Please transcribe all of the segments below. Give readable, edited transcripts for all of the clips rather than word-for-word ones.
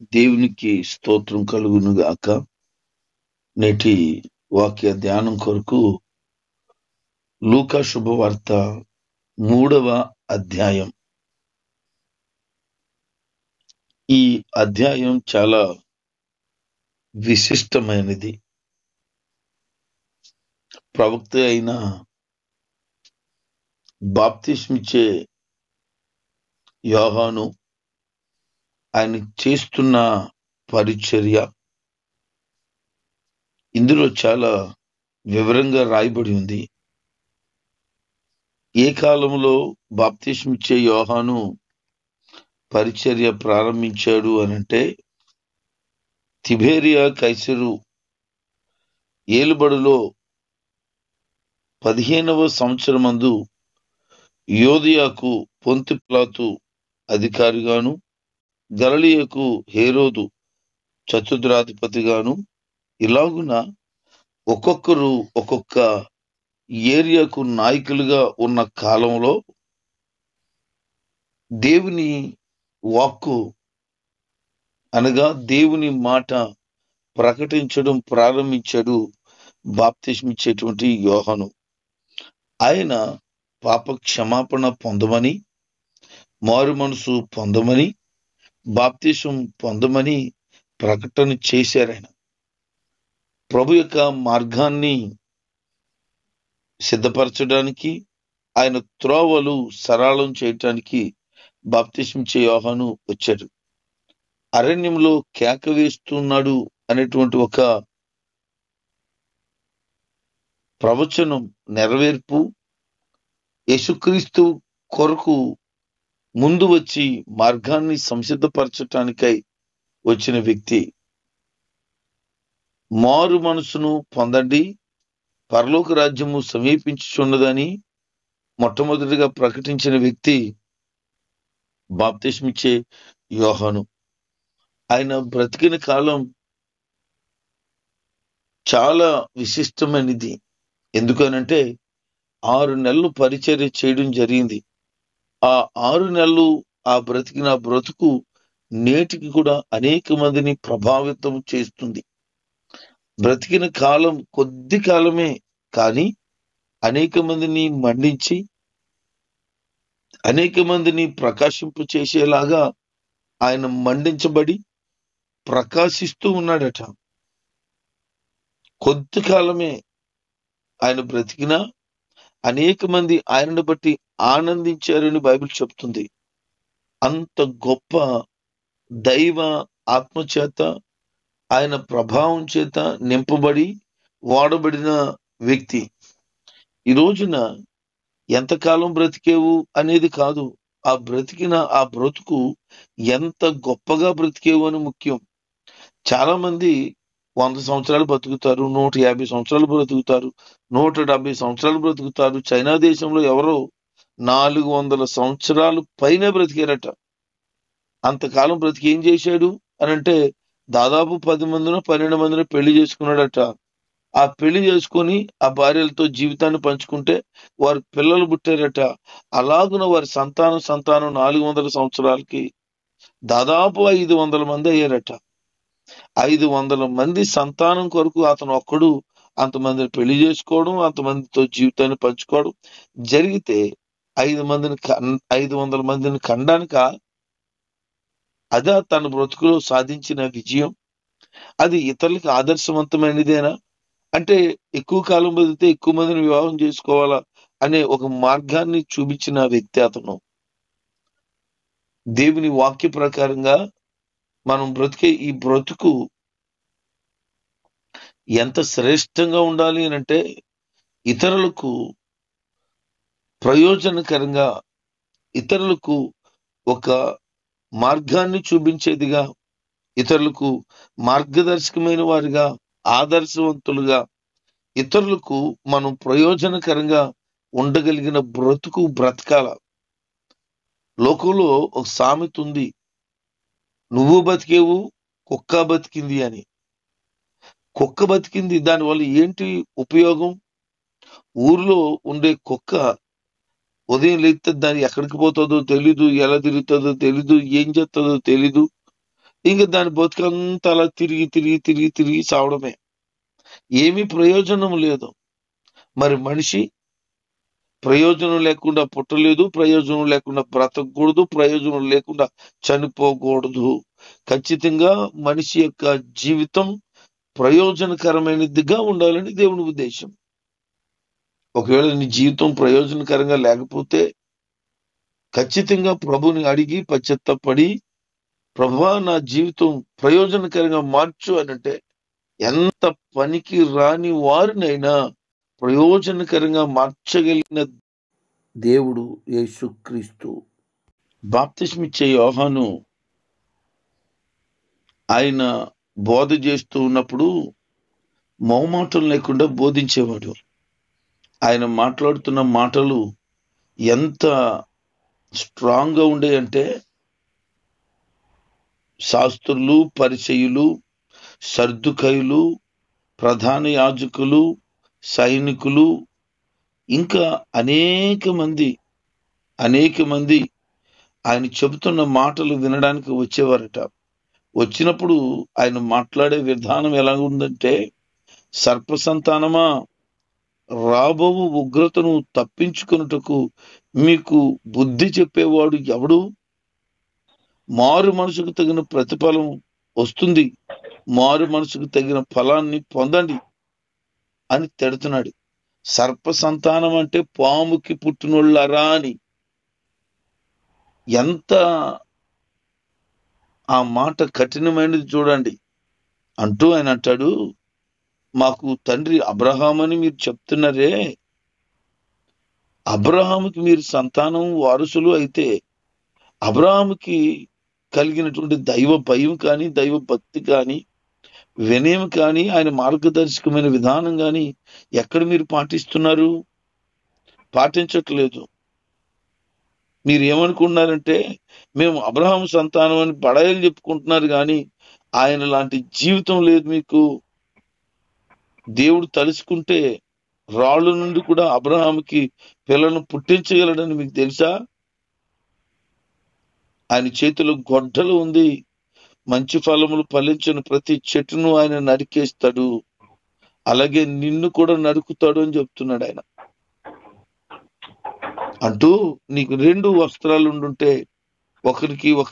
దేవునికి స్తోత్రం కలుగును గాక. నేటి వాక్య ధ్యానం కొరకు లూకా శుభవార్త 3వ అధ్యాయం. ఈ అధ్యాయం చాలా విశిష్టమైనది. ప్రవక్త అయిన బాప్తిస్మిచ్చే యోహాను ఆయన చేస్తున్న పరిచర్య ఇందులో చాలా వివరంగా రాయబడి ఉంది. ఏ కాలంలో బాప్తిస్మిచ్చే యోహాను పరిచర్య ప్రారంభించాడు అనంటే, తిబేరియా కైసరు ఏలుబడిలో 15వ సంవత్సరమందు యోదియాకు పొంతి పిలాతు అధికారిగాను, గలిలయకు హేరోదు చతుర్థాధిపతిగాను, ఇలాగున ఒక్కొక్కరు ఒక్కొక్క ఏరియాకు నాయకులుగా ఉన్న కాలంలో దేవుని వాక్కు అనగా దేవుని మాట ప్రకటించడం ప్రారంభించాడు బాప్తిస్మిచ్చేటువంటి యోహాను. ఆయన పాప క్షమాపణ పొందమని, మారు మనసు పొందమని, బాప్తిసం పొందమని ప్రకటన చేశారాయన. ప్రభు యొక్క మార్గాన్ని సిద్ధపరచడానికి, ఆయన త్రోవలు సరళం చేయటానికి బాప్తిస్మిచ్చే యోహాను వచ్చాడు. అరణ్యంలో కేక వేస్తున్నాడు అనేటువంటి ఒక ప్రవచనం నెరవేర్పు, యేసుక్రీస్తు కొరకు ముందు వచ్చి మార్గాన్ని సంసిద్ధపరచటానికై వచ్చిన వ్యక్తి. మారు మనసును పొందండి, పరలోక రాజ్యము సమీపించుచున్నదని మొట్టమొదటిగా ప్రకటించిన వ్యక్తి బాప్తిస్మిచ్చే యోహాను. ఆయన బ్రతికిన కాలం చాలా విశిష్టమైనది. ఎందుకనంటే 6 నెలలు పరిచర్య చేయడం జరిగింది. ఆ 6 నెలలు ఆ బ్రతికిన బ్రతుకు నేటికి కూడా అనేక మందిని ప్రభావితం చేస్తుంది. బ్రతికిన కాలం కొద్ది కాలమే, కానీ అనేక మందిని మండించి అనేక మందిని ప్రకాశింపు చేసేలాగా ఆయన మండించబడి ప్రకాశిస్తూ ఉన్నాడట. కొద్ది కాలమే ఆయన బ్రతికినా అనేక మంది ఆయనను బట్టి ఆనందించారని బైబిల్ చెప్తుంది. అంత గొప్ప దైవ ఆత్మచేత, ఆయన ప్రభావం చేత నింపబడి వాడబడిన వ్యక్తి. ఈ రోజున ఎంతకాలం బ్రతికేవు అనేది కాదు, ఆ బ్రతికిన ఆ బ్రతుకు ఎంత గొప్పగా బ్రతికేవు అని ముఖ్యం. చాలా మంది 100 సంవత్సరాలు బ్రతుకుతారు, 150 సంవత్సరాలు బ్రతుకుతారు, 170 సంవత్సరాలు బ్రతుకుతారు. చైనా దేశంలో ఎవరో 400 సంవత్సరాలు పైనే బ్రతికారట. అంతకాలం బ్రతికి ఏం చేశాడు అనంటే, దాదాపు 10 మందినో 12 మందినో పెళ్లి చేసుకున్నాడట. ఆ పెళ్లి చేసుకొని ఆ భార్యలతో జీవితాన్ని పంచుకుంటే వారి పిల్లలు పుట్టారట. అలాగున వారి సంతానం 400 సంవత్సరాలకి దాదాపు 500 మంది అయ్యారట. 500 మంది సంతానం కొరకు అతను ఒక్కడు అంతమందిని పెళ్లి చేసుకోవడం, అంతమందితో జీవితాన్ని పంచుకోవడం జరిగితే 500 మందిని ఖండానిక అదా తన బ్రతుకులో సాధించిన విజయం? అది ఇతరులకు ఆదర్శవంతమైనదేనా? అంటే ఎక్కువ కాలం బతికితే ఎక్కువ మందిని వివాహం చేసుకోవాలా అనే ఒక మార్గాన్ని చూపించిన వ్యక్తి అతను. దేవుని వాక్య ప్రకారంగా మనం బ్రతికే ఈ బ్రతుకు ఎంత శ్రేష్టంగా ఉండాలి అంటే, ఇతరులకు ప్రయోజనకరంగా, ఇతరులకు ఒక మార్గాన్ని చూపించేదిగా, ఇతరులకు మార్గదర్శకమైన వారిగా, ఆదర్శవంతులుగా, ఇతరులకు మనం ప్రయోజనకరంగా ఉండగలిగిన బ్రతుకు బ్రతకాల. లోకంలో ఒక సామెత ఉంది, నువ్వు బతికేవు కుక్క బతికింది అని. కుక్క బతికింది, దానివల్ల ఏంటి ఉపయోగం? ఊర్లో ఉండే కుక్క ఉదయం లేస్తే దాన్ని ఎక్కడికి పోతుందో తెలీదు, ఎలా తిరుగుతుందో తెలీదు, ఏం చేస్తుందో తెలీదు. ఇంకా దాని బతుకంతా అలా తిరిగి తిరిగి తిరిగి తిరిగి సావడమే. ఏమీ ప్రయోజనం లేదు. మరి మనిషి ప్రయోజనం లేకుండా పుట్టలేదు, ప్రయోజనం లేకుండా బ్రతకూడదు, ప్రయోజనం లేకుండా చనిపోకూడదు. ఖచ్చితంగా మనిషి యొక్క జీవితం ప్రయోజనకరమైనదిగా ఉండాలని దేవుని ఉద్దేశం. ఒకవేళ నీ జీవితం ప్రయోజనకరంగా లేకపోతే ఖచ్చితంగా ప్రభుని అడిగి పశ్చాత్తాపడి, ప్రభువా నా జీవితం ప్రయోజనకరంగా మార్చు అనంటే ఎంత పనికి రాని వారినైనా ప్రయోజనకరంగా మార్చగలిగిన దేవుడు యేసుక్రీస్తు. బాప్తిస్మిచ్చే యోహాను ఆయన బోధ చేస్తూ ఉన్నప్పుడు మొహమాటం లేకుండా బోధించేవాడు. ఆయన మాట్లాడుతున్న మాటలు ఎంత స్ట్రాంగ్ గా ఉండేయంటే శాస్త్రులు, పరిసయ్యులు, సర్దుకయులు, ప్రధాన యాజకులు, సైనికులు, ఇంకా అనేక మంది ఆయన చెబుతున్న మాటలు వినడానికి వచ్చేవారట. వచ్చినప్పుడు ఆయన మాట్లాడే విధానం ఎలా ఉందంటే, సర్ప సంతానమా, రాబో ఉగ్రతను తప్పించుకొనుటకు మీకు బుద్ధి చెప్పేవాడు ఎవడు? మారు మనసుకు తగిన ప్రతిఫలం వస్తుంది, మారు మనసుకు తగిన ఫలాన్ని పొందండి అని తిడుతున్నాడు. సర్ప సంతానం అంటే పాముకి పుట్టినోళ్ళరా అని. ఎంత ఆ మాట కఠినమైనది చూడండి. అంటూ ఆయన అంటాడు, మాకు తండ్రి అబ్రహాం అని మీరు చెప్తున్నారే, అబ్రహాముకి మీరు సంతానం వారసులు అయితే అబ్రహాముకి కలిగినటువంటి దైవ భయం కానీ, దైవ భక్తి కానీ, వినయం కానీ, ఆయన మార్గదర్శకమైన విధానం కానీ ఎక్కడ మీరు పాటిస్తున్నారు? పాటించట్లేదు. మీరు ఏమనుకుంటున్నారంటే మేము అబ్రహాం సంతానం అని బడాయిలు చెప్పుకుంటున్నారు కానీ ఆయన లాంటి జీవితం లేదు మీకు. దేవుడు తలుచుకుంటే రాళ్ళ నుండి కూడా అబ్రహాముకి పిల్లలను పుట్టించగలడని మీకు తెలుసా? ఆయన చేతిలో గొడ్డలు ఉంది. మంచి ఫలములు ఫలించిన ప్రతి చెట్టును ఆయన నరికేస్తాడు, అలాగే నిన్ను కూడా నరుకుతాడు అని చెప్తున్నాడు ఆయన. అంటూ నీకు 2 వస్త్రాలు ఉండుంటే ఒకరికి ఒక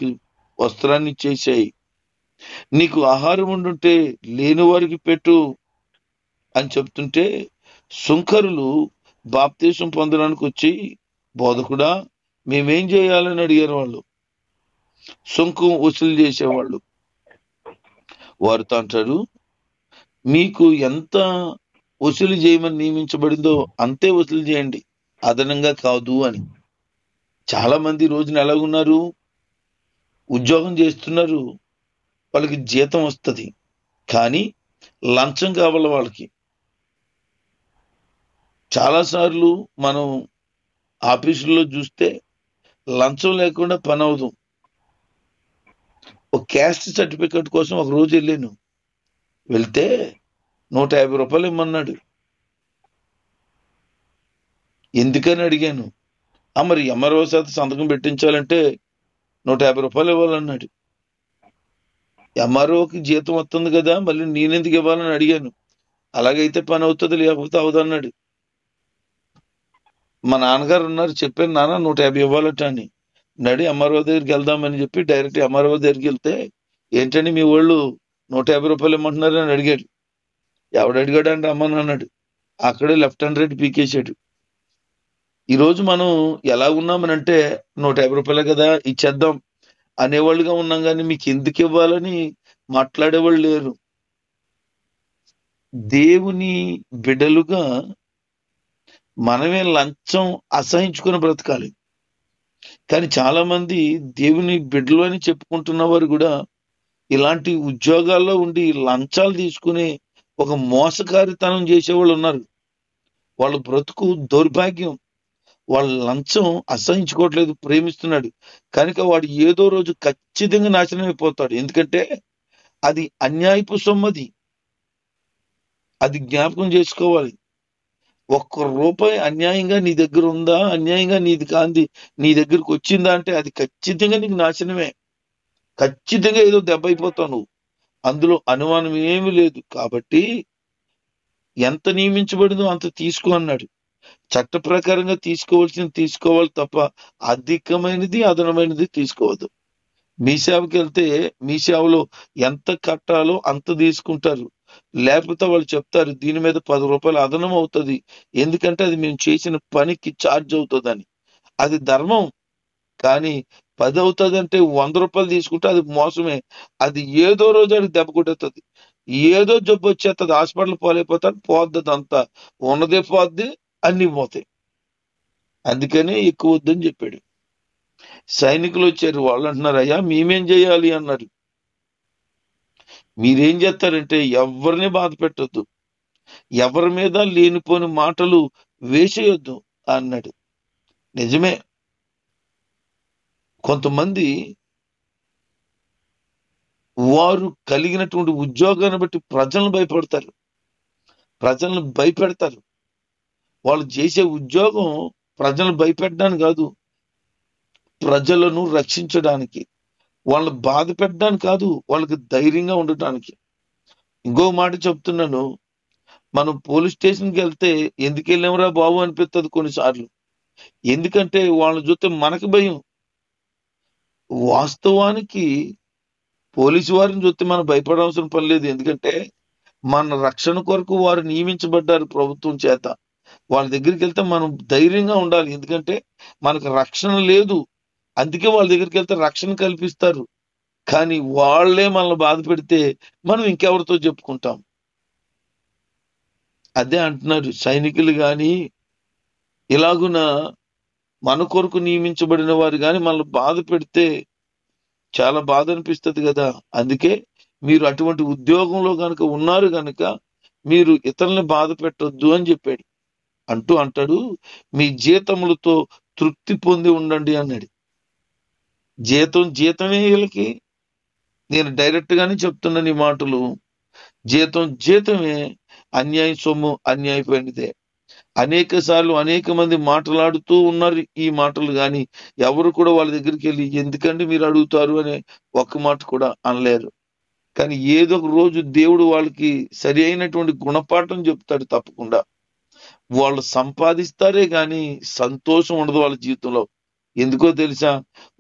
వస్త్రాన్ని ఇచ్చేసాయి, నీకు ఆహారం ఉండుంటే లేని వారికి పెట్టు అని చెప్తుంటే సుంకరులు బాప్తీసం పొందడానికి వచ్చి, బోధకుడా మేమేం చేయాలని అడిగారు వాళ్ళు. సుంకం వసూలు చేసేవాళ్ళు. వారితో అంటారు, మీకు ఎంత వసూలు చేయమని నియమించబడిందో అంతే వసూలు చేయండి, అదనంగా కాదు అని. చాలా మంది రోజున ఎలాగున్నారు? ఉద్యోగం చేస్తున్నారు, వాళ్ళకి జీతం వస్తుంది, కానీ లంచం కావాలి వాళ్ళకి. చాలాసార్లు మనం ఆఫీసుల్లో చూస్తే లంచం లేకుండా పని అవదు. ఒక క్యాస్ట్ సర్టిఫికెట్ కోసం ఒక రోజు వెళ్ళాను. వెళ్తే 150 రూపాయలు ఇమ్మన్నాడు. ఎందుకని అడిగాను. మరి ఎంఆర్ఓ శాత సంతకం పెట్టించాలంటే 150 రూపాయలు ఇవ్వాలన్నాడు. ఎంఆర్ఓకి జీతం వస్తుంది కదా, మళ్ళీ నేనెందుకు ఇవ్వాలని అడిగాను. అలాగైతే పని అవుతుంది, లేకపోతే అవదన్నాడు. మా నాన్నగారు ఉన్నారు, చెప్పాను నాన్న 150 ఇవ్వాలట అని. నడి ఎంఆర్ఓ దగ్గరికి వెళ్దామని చెప్పి డైరెక్ట్ ఎంఆర్ఓ దగ్గరికి వెళ్తే, ఏంటని మీ వాళ్ళు 150 రూపాయలు ఇమ్మంటున్నారు అని అడిగాడు. ఎవడు అడిగాడు అంటే అమ్మని అన్నాడు. అక్కడే లెఫ్ట్ హ్యాండ్ రైట్ పీకేశాడు. ఈరోజు మనం ఎలా ఉన్నామనంటే 150 రూపాయలే కదా ఇచ్చేద్దాం అనేవాళ్ళుగా ఉన్నాం, కానీ మీకు ఎందుకు ఇవ్వాలని మాట్లాడేవాళ్ళు లేరు. దేవుని బిడ్డలుగా మనమే లంచం అసహించుకుని బ్రతకాలి. కానీ చాలా మంది దేవుని బిడ్డలు అని చెప్పుకుంటున్న వారు కూడా ఇలాంటి ఉద్యోగాల్లో ఉండి లంచాలు తీసుకుని ఒక మోసకారితనం చేసేవాళ్ళు ఉన్నారు. వాళ్ళ బ్రతుకు దౌర్భాగ్యం. వాళ్ళ లంచం అసహించుకోవట్లేదు, ప్రేమిస్తున్నాడు కనుక వాడు ఏదో రోజు ఖచ్చితంగా నాశనం అయిపోతాడు. ఎందుకంటే అది అన్యాయపు సొమ్మది, అది జ్ఞాపకం చేసుకోవాలి. 1 రూపాయి అన్యాయంగా నీ దగ్గర ఉందా, అన్యాయంగా నీది కాంది నీ దగ్గరకు వచ్చిందా అంటే అది ఖచ్చితంగా నీకు నాశనమే. ఖచ్చితంగా ఏదో దెబ్బ అయిపోతావు నువ్వు, అందులో అనుమానం ఏమీ లేదు. కాబట్టి ఎంత నియమించబడిందో అంత తీసుకో అన్నాడు. చట్ట ప్రకారంగా తీసుకోవాల్సింది తీసుకోవాలి తప్ప అధికమైనది అదనమైనది తీసుకోవద్దు. మీ సేవకి వెళ్తే మీ సేవలో ఎంత కట్టాలో అంత తీసుకుంటారు. లేకపోతే వాళ్ళు చెప్తారు దీని మీద 10 రూపాయలు అదనం అవుతుంది, ఎందుకంటే అది మేము చేసిన పనికి ఛార్జ్ అవుతుందని. అది ధర్మం. కానీ 10 అవుతుంది అంటే 100 రూపాయలు తీసుకుంటే అది మోసమే. అది ఏదో రోజు అది దెబ్బ కొట్టేస్తుంది, ఏదో జబ్బు వచ్చేస్తుంది, హాస్పిటల్ పాలైపోతాడు, పోద్ది, అంతా ఉన్నదే పోద్ది, అన్ని పోతాయి. అందుకనే ఎక్కువ వద్దని చెప్పాడు. సైనికులు వచ్చారు, వాళ్ళు అంటున్నారు అయ్యా మేమేం చేయాలి అన్నారు. మీరేం చేస్తారంటే ఎవరిని బాధ పెట్టొద్దు, ఎవరి మీద లేనిపోని మాటలు వేసేయొద్దు అన్నాడు. నిజమే, కొంతమంది వారు కలిగినటువంటి ఉద్యోగాన్ని బట్టి ప్రజలను భయపడతారు, ప్రజలను భయపెడతారు. వాళ్ళు చేసే ఉద్యోగం ప్రజలను భయపెట్టడానికి కాదు, ప్రజలను రక్షించడానికి, వాళ్ళని బాధ పెట్టడానికి కాదు, వాళ్ళకి ధైర్యంగా ఉండటానికి. ఇంకో మాట చెప్తున్నాను, మనం పోలీస్ స్టేషన్కి వెళ్తే ఎందుకు వెళ్ళామరా బాబు అనిపిస్తుంది కొన్నిసార్లు. ఎందుకంటే వాళ్ళని చూస్తే మనకు భయం. వాస్తవానికి పోలీసు వారిని చూస్తే మనం భయపడవలసిన పని లేదు, ఎందుకంటే మన రక్షణ కొరకు వారు నియమించబడ్డారు ప్రభుత్వం చేత. వాళ్ళ దగ్గరికి వెళ్తే మనం ధైర్యంగా ఉండాలి, ఎందుకంటే మనకు రక్షణ లేదు. అందుకే వాళ్ళ దగ్గరికి వెళ్తే రక్షణ కల్పిస్తారు. కానీ వాళ్ళే మనల్ని బాధ పెడితే మనం ఇంకెవరితో చెప్పుకుంటాం? అదే అంటున్నారు, సైనికులు గాని ఇలాగున మన కొరకు నియమించబడిన వారు కానీ మనల్ని బాధ పెడితే చాలా బాధ అనిపిస్తుంది కదా. అందుకే మీరు అటువంటి ఉద్యోగంలో కనుక ఉన్నారు కనుక మీరు ఇతరులని బాధ పెట్టొద్దు అని చెప్పాడు. అంటాడు మీ జీతములతో తృప్తి పొంది ఉండండి అన్నాడు. జీతమే వీళ్ళకి. నేను డైరెక్ట్ గానే చెప్తున్నాను ఈ మాటలు. జీతమే, అన్యాయ సొమ్ము అన్యాయపోయినదే. అనేక సార్లు అనేక మంది మాట్లాడుతూ ఉన్నారు ఈ మాటలు, కానీ ఎవరు కూడా వాళ్ళ దగ్గరికి వెళ్ళి ఎందుకండి మీరు అడుగుతారు అనే ఒక్క మాట కూడా అనలేరు. కానీ ఏదో ఒక రోజు దేవుడు వాళ్ళకి సరి అయినటువంటి గుణపాఠం చెప్తాడు తప్పకుండా. వాళ్ళు సంపాదిస్తారే కానీ సంతోషం ఉండదు వాళ్ళ జీవితంలో. ఎందుకో తెలుసా?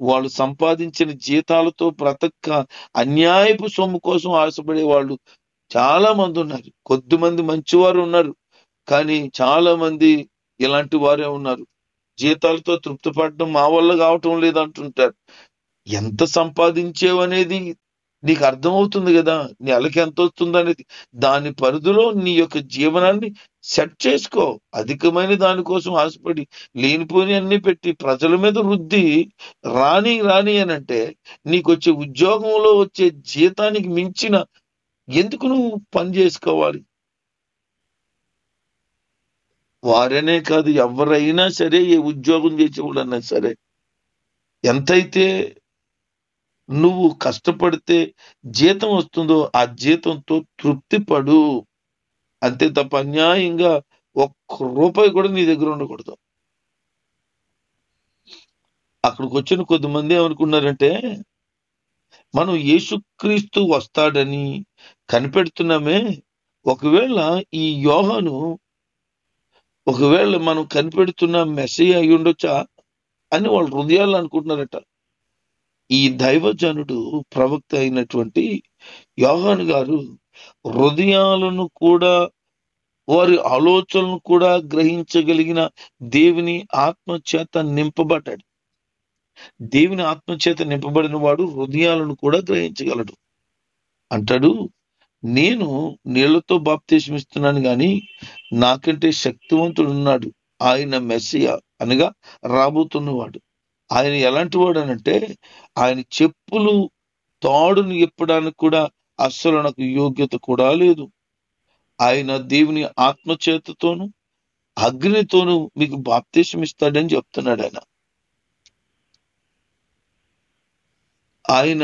వాళ్ళు సంపాదించిన జీతాలతో బ్రతక్క అన్యాయపు సొమ్ము కోసం ఆశపడే వాళ్ళు చాలా మంది ఉన్నారు. కొద్దిమంది మంచివారు ఉన్నారు, కానీ చాలా మంది ఇలాంటి వారే ఉన్నారు. జీతాలతో తృప్తి పడడం మా వల్ల కావటం లేదంటుంటారు. ఎంత సంపాదించేవనేది నీకు అర్థమవుతుంది కదా, నెలకి ఎంత వస్తుంది అనేది. దాని పరిధిలో నీ యొక్క జీవనాన్ని సెట్ చేసుకో. అధికమైన దానికోసం ఆశపడి లేనిపోని అన్ని పెట్టి ప్రజల మీద వృద్ధి రాని అని అంటే నీకు వచ్చే ఉద్యోగంలో వచ్చే జీతానికి మించిన ఎందుకు నువ్వు పని చేసుకోవాలి? వారనే కాదు, ఎవరైనా సరే, ఏ ఉద్యోగం చేసేవాళ్ళన్నా సరే, ఎంతైతే నువ్వు కష్టపడితే జీతం వస్తుందో ఆ జీతంతో తృప్తి పడు, అంతే తప్ప అన్యాయంగా ఒక్క రూపాయి కూడా నీ దగ్గర ఉండకూడదు. అక్కడికి వచ్చిన కొద్దిమంది ఏమనుకున్నారంటే మనం యేసుక్రీస్తు వస్తాడని కనిపెడుతున్నామే, ఒకవేళ ఈ యోహాను ఒకవేళ మనం కనిపెడుతున్న మెస్సయ్య అయి ఉండొచ్చా అని వాళ్ళు హృదయాలు అనుకుంటున్నారట. ఈ దైవజనుడు ప్రవక్త అయినటువంటి యోహాను గారు హృదయాలను కూడా వారి ఆలోచనలను కూడా గ్రహించగలిగిన దేవుని ఆత్మచేత నింపబడ్డాడు. దేవుని ఆత్మచేత నింపబడిన వాడు హృదయాలను కూడా గ్రహించగలడు. అంటాడు, నేను నీళ్లతో బాప్తిస్మం ఇస్తున్నాను కానీ నాకంటే శక్తివంతుడు ఉన్నాడు, ఆయన మెస్సియా అనగా రాబోతున్నవాడు. ఆయన ఎలాంటి వాడు అనంటే ఆయన చెప్పులు తాడును ఇప్పడానికి కూడా అస్సలు నాకు యోగ్యత కూడా లేదు. ఆయన దేవుని ఆత్మచేతతోను అగ్నితోను మీకు బాప్తిస్మం ఇస్తాడని చెప్తున్నాడు. ఆయన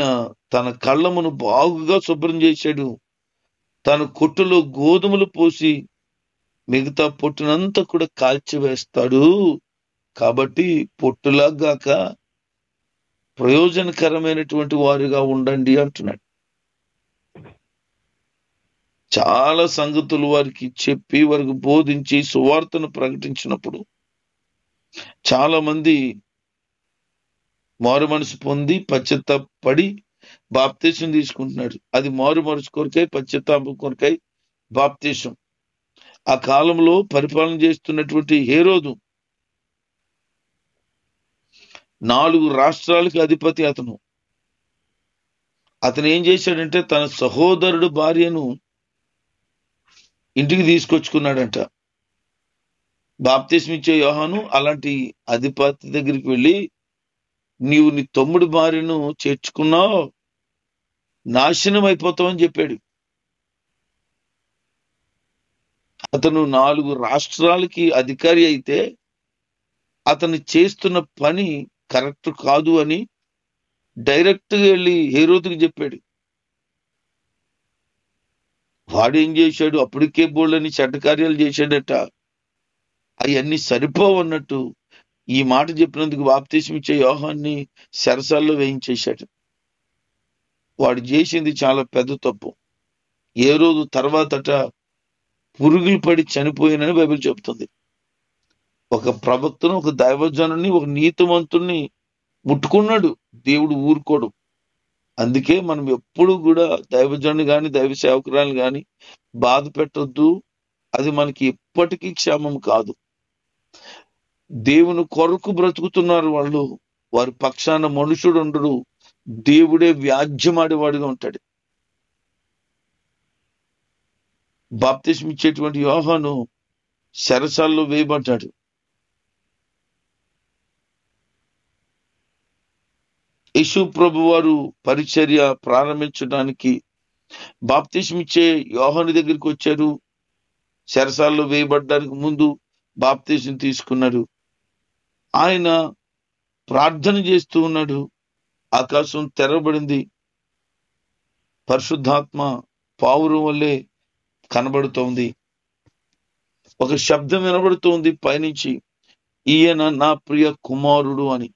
తన కళ్ళమును బాగుగా శుభ్రం చేశాడు, తన కొట్టులో గోధుమలు పోసి మిగతా పొట్టునంతా కూడా కాల్చివేస్తాడు. కాబట్టి పొట్టులాగాక ప్రయోజనకరమైనటువంటి వారుగా ఉండండి అంటున్నాడు. చాలా సంగతులు వారికి చెప్పి వారికి బోధించి సువార్తను ప్రకటించినప్పుడు చాలా మంది మారు మనసు పొంది పశ్చాత్తాపడి బాప్తీసం తీసుకుంటున్నాడు. అది మారు మనసు కొరకై, పశ్చాత్తాపం కొరకై బాప్తీసం. ఆ కాలంలో పరిపాలన చేస్తున్నటువంటి హేరోదు 4 రాష్ట్రాలకు అధిపతి. అతను ఏం చేశాడంటే తన సహోదరుడు భార్యను ఇంటికి తీసుకొచ్చుకున్నాడంట. బాప్తీసం ఇచ్చే యోహాను అలాంటి అధిపతి దగ్గరికి వెళ్ళి, నీవు నీ తమ్ముడు భార్యను చేర్చుకున్నావు, నాశనం అయిపోతావని చెప్పాడు. అతను 4 రాష్ట్రాలకి అధికారి అయితే అతను చేస్తున్న పని కరెక్ట్ కాదు అని డైరెక్ట్గా వెళ్ళి హేరోదుకి చెప్పాడు. వాడేం చేశాడు, అప్పటికే బోళ్ళని చెడ్డ కార్యాలు చేశాడట. అవన్నీ సరిపోవన్నట్టు ఈ మాట చెప్పినందుకు బాప్తీసం ఇచ్చే యోహాన్ని చెరసాల్లో వేయించేశాడు. వాడు చేసింది చాలా పెద్ద తప్పు. ఏ రోజు తర్వాతట పురుగులు పడి చనిపోయినని బైబిల్ చెప్తుంది. ఒక ప్రవక్తను, ఒక దైవజనుని, ఒక నీతిమంతుణ్ణి ముట్టుకున్నాడు, దేవుడు ఊరుకోడు. అందుకే మనం ఎప్పుడు కూడా దైవజనుని గాని దైవ సేవకురాలు గాని బాధ పెట్టొద్దు. అది మనకి ఎప్పటికీ క్షేమం కాదు. దేవుని కొరకు బ్రతుకుతున్నారు వాళ్ళు. వారి పక్షాన మనుషుడు ఉండడు, దేవుడే వ్యాజ్యమాడేవాడిగా ఉంటాడు. బాప్తిస్మ ఇచ్చేటువంటి యోహాను చెరసాల్లో వేయబడ్డాడు. యేసు ప్రభు వారు పరిచర్య ప్రారంభించడానికి బాప్తిస్మ ఇచ్చే యోహాను దగ్గరికి వచ్చారు. చెరసాల్లో వేయబడ్డానికి ముందు బాప్తిస్మ తీసుకున్నాడు. ఆయన ప్రార్థన చేస్తూ ఉన్నాడు. ఆకాశం తెరవబడింది. పరిశుద్ధాత్మ పావురం వల్లే కనబడుతోంది. ఒక శబ్దం వినబడుతోంది పైనుంచి, ఈయన నా ప్రియ కుమారుడు అని.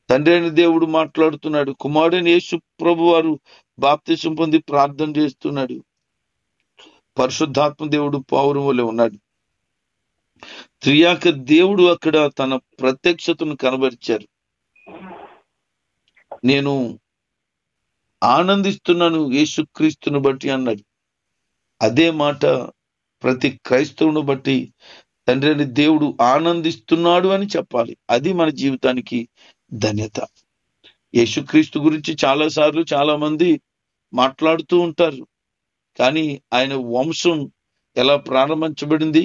తండ్రి అయిన దేవుడు మాట్లాడుతున్నాడు. కుమారుడైన యేసు ప్రభు వారు బాప్తిసం పొంది ప్రార్థన చేస్తున్నాడు. పరిశుద్ధాత్మ దేవుడు పావురం వల్లే ఉన్నాడు. త్రియాక దేవుడు అక్కడ తన ప్రత్యక్షతను కనబరిచారు. నేను ఆనందిస్తున్నాను యేసుక్రీస్తుని బట్టి అన్నాడు. అదే మాట ప్రతి క్రైస్తవుని బట్టి తండ్రి అని దేవుడు ఆనందిస్తున్నాడు అని చెప్పాలి. అది మన జీవితానికి ధన్యత. యేసుక్రీస్తు గురించి చాలాసార్లు చాలా మంది మాట్లాడుతూ ఉంటారు. కానీ ఆయన వంశం ఎలా ప్రారంభించబడింది,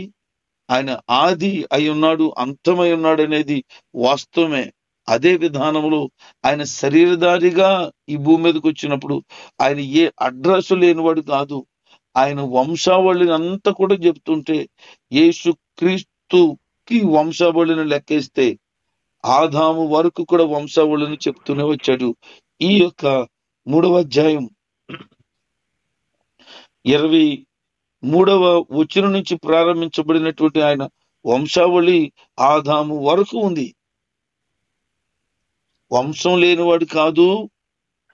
ఆయన ఆది అయి ఉన్నాడు, అంతమై ఉన్నాడు అనేది వాస్తవమే. అదే విధానంలో ఆయన శరీరధారిగా ఈ భూమి మీదకి వచ్చినప్పుడు ఆయన ఏ అడ్రస్ లేనివాడు కాదు. ఆయన వంశావళిని అంతా కూడా చెప్తుంటే యేసు క్రీస్తుకి వంశావళిని లెక్కేస్తే ఆదాము వరకు కూడా వంశావళిని చెప్తూనే వచ్చాడు. ఈ యొక్క 3వ అధ్యాయం 23వ వచనం నుంచి ప్రారంభించబడినటువంటి ఆయన వంశావళి ఆదాము వరకు ఉంది. వంశం లేనివాడు కాదు,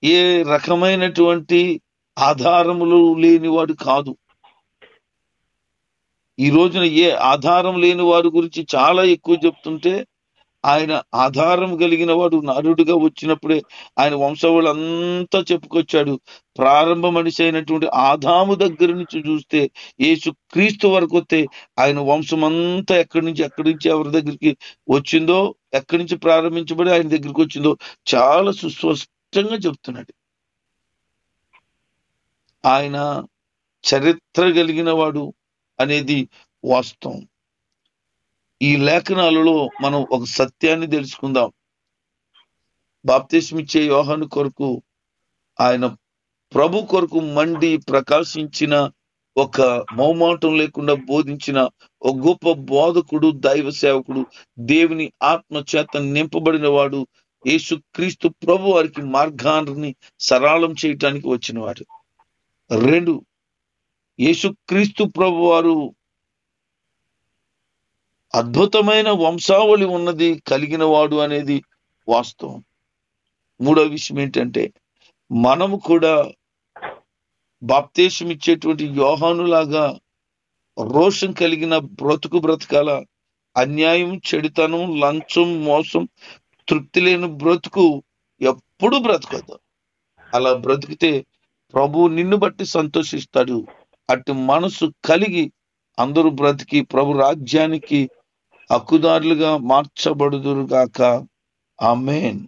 ఏ రకమైనటువంటి ఆధారములు లేనివాడు కాదు. ఈ రోజున ఏ ఆధారం లేని వారి గురించి చాలా ఎక్కువ చెప్తుంటే, ఆయన ఆధారం కలిగిన వాడు నరుడుగా వచ్చినప్పుడే ఆయన వంశావళి అంతా చెప్పుకొచ్చాడు. ప్రారంభ మనిషి అయినటువంటి ఆదాము దగ్గర నుంచి చూస్తే యేసు క్రీస్తు వరకు వస్తే ఆయన వంశం అంతా ఎక్కడి నుంచి ఎవరి దగ్గరికి వచ్చిందో, ఎక్కడి నుంచి ప్రారంభించబడి ఆయన దగ్గరికి వచ్చిందో చాలా సుస్పష్టంగా చెప్తున్నాడు. ఆయన చరిత్ర కలిగిన వాడు అనేది వాస్తవం. ఈ లేఖనాలలో మనం ఒక సత్యాన్ని తెలుసుకుందాం. బాప్తిస్మ ఇచ్చే యోహాను కొరకు, ఆయన ప్రభు కొరకు మండి ప్రకాశించిన, ఒక మౌమాటం లేకుండా బోధించిన ఒక గొప్ప బోధకుడు, దైవ సేవకుడు, దేవుని ఆత్మ చేత నింపబడిన వాడు యేసు క్రీస్తు ప్రభు వారికి మార్గాన్ని సరళం చేయటానికి వచ్చినవాడు. 2, యేసు క్రీస్తు ప్రభు వారు అద్భుతమైన వంశావళి ఉన్నది కలిగిన వాడు అనేది వాస్తవం. మూడో విషయం ఏంటంటే మనము కూడా బాప్తీసం ఇచ్చేటువంటి యోహానులాగా రోషం కలిగిన బ్రతుకు బ్రతకాల. అన్యాయం, చెడుతనం, లంచం, మోసం, తృప్తి లేని బ్రతుకు ఎప్పుడు బ్రతకదు. అలా బ్రతికితే ప్రభు నిన్ను బట్టి సంతోషిస్తాడు. అటు మనసు కలిగి అందరూ బ్రతికి ప్రభు రాజ్యానికి హక్కుదారులుగా మార్చబడుదురుగాక. ఆమేన్.